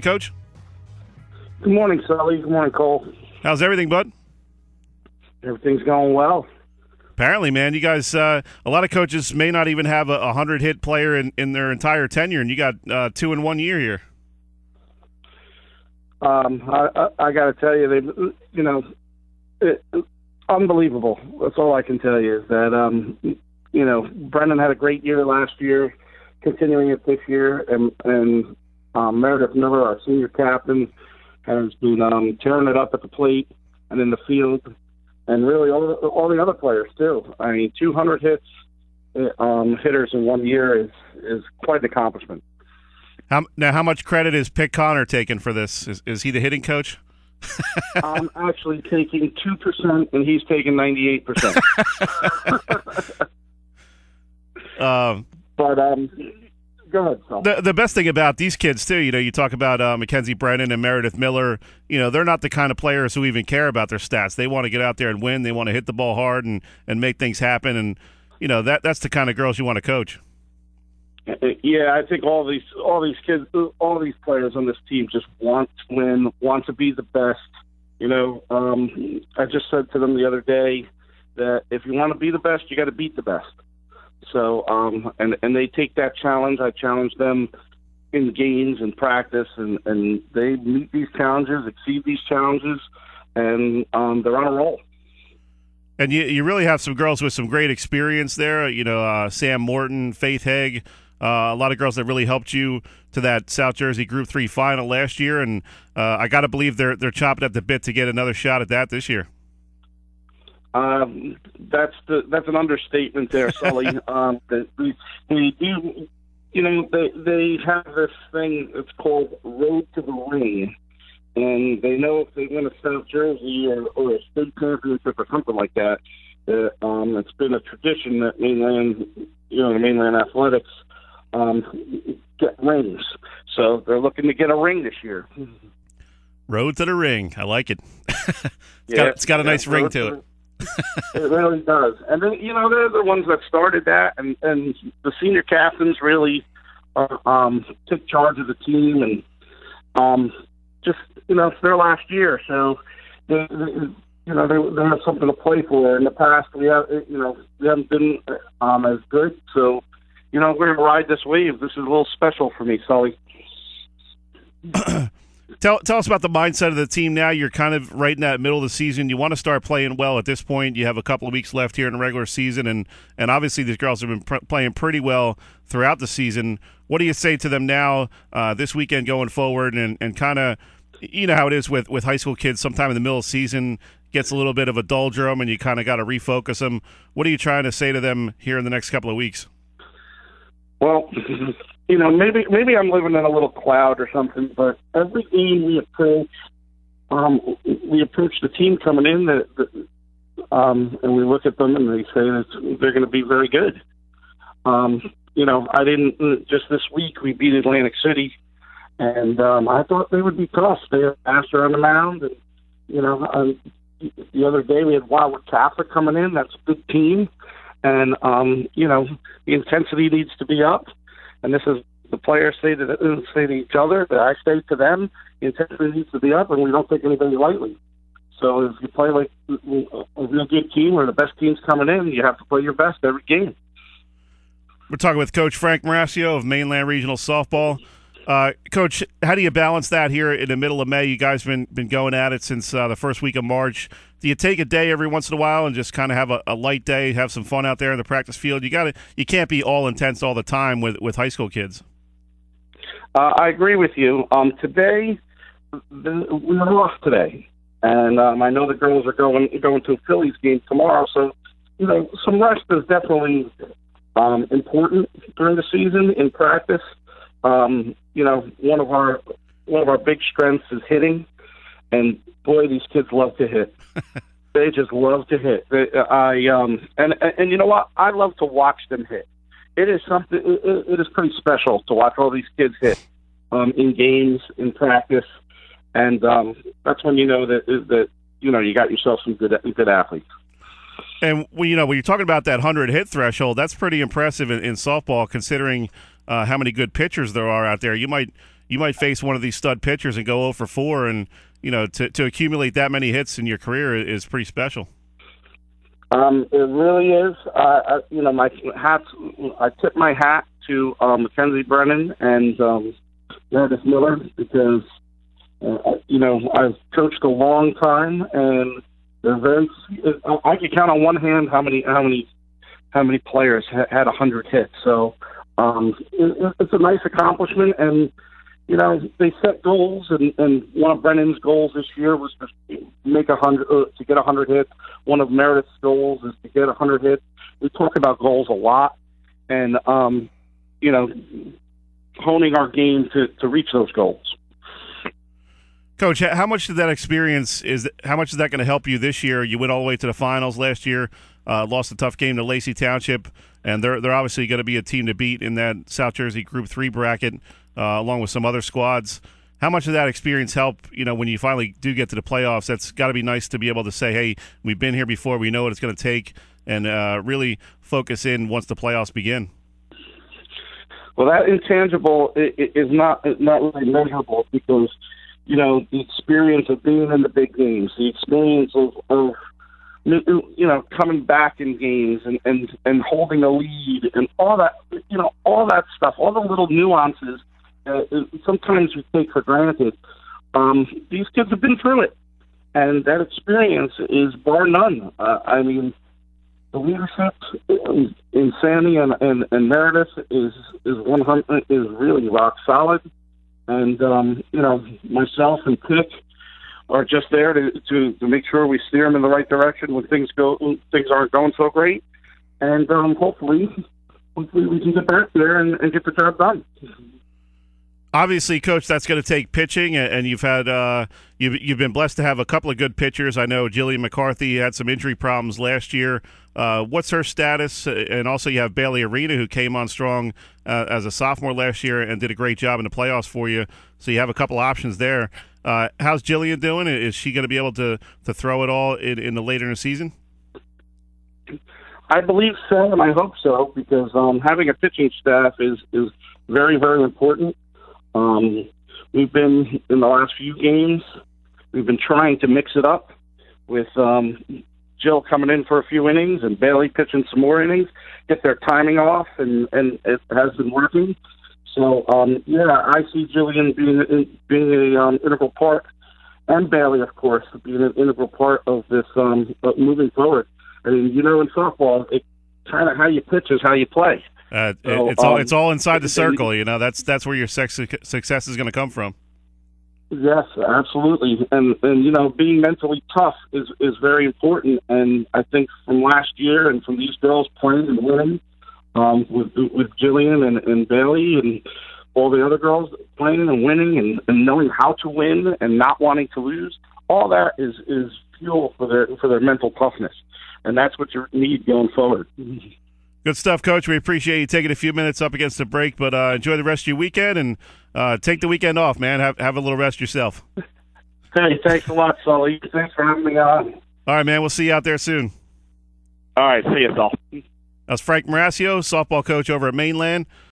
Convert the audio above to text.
Coach? Good morning, Sully. Good morning, Cole. How's everything, bud? Everything's going well. Apparently, man, you guys, a lot of coaches may not even have a 100-hit player in their entire tenure, and you got 2 in 1 year here. I got to tell you, unbelievable. That's all I can tell you is that, Brendan had a great year last year, continuing it this year, and Meredith Miller, our senior captain, has been tearing it up at the plate and in the field. And really, all the other players too. I mean, 200 hits, hitters in 1 year is quite an accomplishment. Now, how much credit is Pick Connor taking for this? Is he the hitting coach? I'm actually taking 2%, and he's taking 98%. Go ahead, Phil. The best thing about these kids, too, you talk about Mackenzie Brennan and Meredith Miller, they're not the kind of players who even care about their stats. They want to get out there and win. They want to hit the ball hard and make things happen. And, that's the kind of girls you want to coach. Yeah, I think all these kids, all these players on this team just want to win, want to be the best. I just said to them the other day that if you want to be the best, you got to beat the best. So, and they take that challenge. I challenge them in games and practice, and they meet these challenges, exceed these challenges, and they're on a roll. And you really have some girls with some great experience there. Sam Morton, Faith Haig, a lot of girls that really helped you to that South Jersey Group 3 final last year, and I got to believe they're chopping at the bit to get another shot at that this year. That's an understatement there, Sully. They do, they have this thing. It's called Road to the Ring, and they know if they win a South Jersey or a state championship or something like that, it's been a tradition that Mainland, the Mainland Athletics, get rings. So they're looking to get a ring this year. Road to the ring. I like it. It's got a nice ring to it. It really does. And then, they're the ones that started that, and the senior captains really took charge of the team, and it's their last year, so they have something to play for. In the past, we haven't been as good, so we're going to ride this wave. This is a little special for me, Sully. Tell us about the mindset of the team now. You're kind of right in that middle of the season. You want to start playing well at this point. You have a couple of weeks left here in the regular season, and obviously these girls have been playing pretty well throughout the season. What do you say to them now this weekend going forward, and kind of, how it is with high school kids, sometime in the middle of the season gets a little bit of a doldrum and you kind of got to refocus them. What are you trying to say to them here in the next couple of weeks? Well, maybe I'm living in a little cloud or something, but every game we approach the team coming in, and we look at them and they say that they're going to be very good. I didn't, just this week we beat Atlantic City, and I thought they would be tough. They had Astor on the mound, and, the other day we had Wildwood Catholic coming in. That's a good team. And, the intensity needs to be up. And this is the players say to each other, that I say to them, the intensity needs to be up, and we don't take anybody lightly. So if you play like a real good team or the best team's coming in, you have to play your best every game. We're talking with Coach Frank Marascio of Mainland Regional Softball. Coach, how do you balance that here in the middle of May? You guys have been going at it since the first week of March. Do you take a day every once in a while and just kind of have a light day, have some fun out there in the practice field? You can't be all intense all the time with high school kids. I agree with you. Today, we were off today, and I know the girls are going to a Phillies game tomorrow. So, some rest is definitely important during the season in practice. One of our big strengths is hitting, and boy, these kids love to hit. They just love to hit. And you know what? I love to watch them hit. It is something. It is pretty special to watch all these kids hit in games, in practice, and that's when you know that you got yourself some good athletes. And when you're talking about that 100 hit threshold, that's pretty impressive in softball, considering how many good pitchers there are out there. You you might face one of these stud pitchers and go 0 for 4, and to accumulate that many hits in your career is pretty special. It really is. My hats. I tip my hat to Mackenzie Brennan and Meredith Miller because I've coached a long time, and they're very. I can count on one hand how many players had 100 hits. So it's a nice accomplishment, and they set goals, and one of Brennan's goals this year was to make 100 to get 100 hits. One of Meredith's goals is to get 100 hits. We talk about goals a lot, and honing our game to reach those goals. Coach, how much did that experience how much is that going to help you this year? You went all the way to the finals last year, lost a tough game to Lacey Township, and they're obviously going to be a team to beat in that South Jersey Group 3 bracket, along with some other squads. How much did that experience help, when you finally do get to the playoffs? That's got to be nice to be able to say, hey, we've been here before, we know what it's going to take, and really focus in once the playoffs begin. Well, that intangible is not really measurable because, the experience of being in the big games, the experience of coming back in games and holding a lead and all that stuff, all the little nuances sometimes we take for granted. These kids have been through it, and that experience is bar none. The leadership in Sandy and Meredith is really rock solid, and myself and Pick are just there to make sure we steer them in the right direction when things aren't going so great, and hopefully we can get back there and get the job done. Obviously, Coach, that's going to take pitching, and you've had you've been blessed to have a couple of good pitchers. I know Jillian McCarthy had some injury problems last year. What's her status? And also, you have Bailey Arena, who came on strong as a sophomore last year and did a great job in the playoffs for you. So you have a couple options there. How's Jillian doing? Is she going to be able to throw it all in the later in the season? I believe so, and I hope so, because having a pitching staff is very, very important. We've been, in the last few games, we've been trying to mix it up with Jill coming in for a few innings and Bailey pitching some more innings, get their timing off, and it has been working. So, I see Jillian being an integral part, and Bailey, of course, being an integral part of this moving forward. I mean, in softball, it kind of how you pitch is how you play. It's all inside the circle, That's where your success is going to come from. Yes, absolutely, and being mentally tough is very important. And I think from last year and from these girls playing and winning, with Jillian and Bailey and all the other girls playing and winning and knowing how to win and not wanting to lose, all that is fuel for their mental toughness, and that's what you need going forward. Good stuff, Coach. We appreciate you taking a few minutes up against the break, but enjoy the rest of your weekend and take the weekend off, man. Have a little rest yourself. Hey, thanks a lot, Sully. Thanks for having me on. All right, man. We'll see you out there soon. All right, see you, Sully. That was Frank Marascio, softball coach over at Mainland.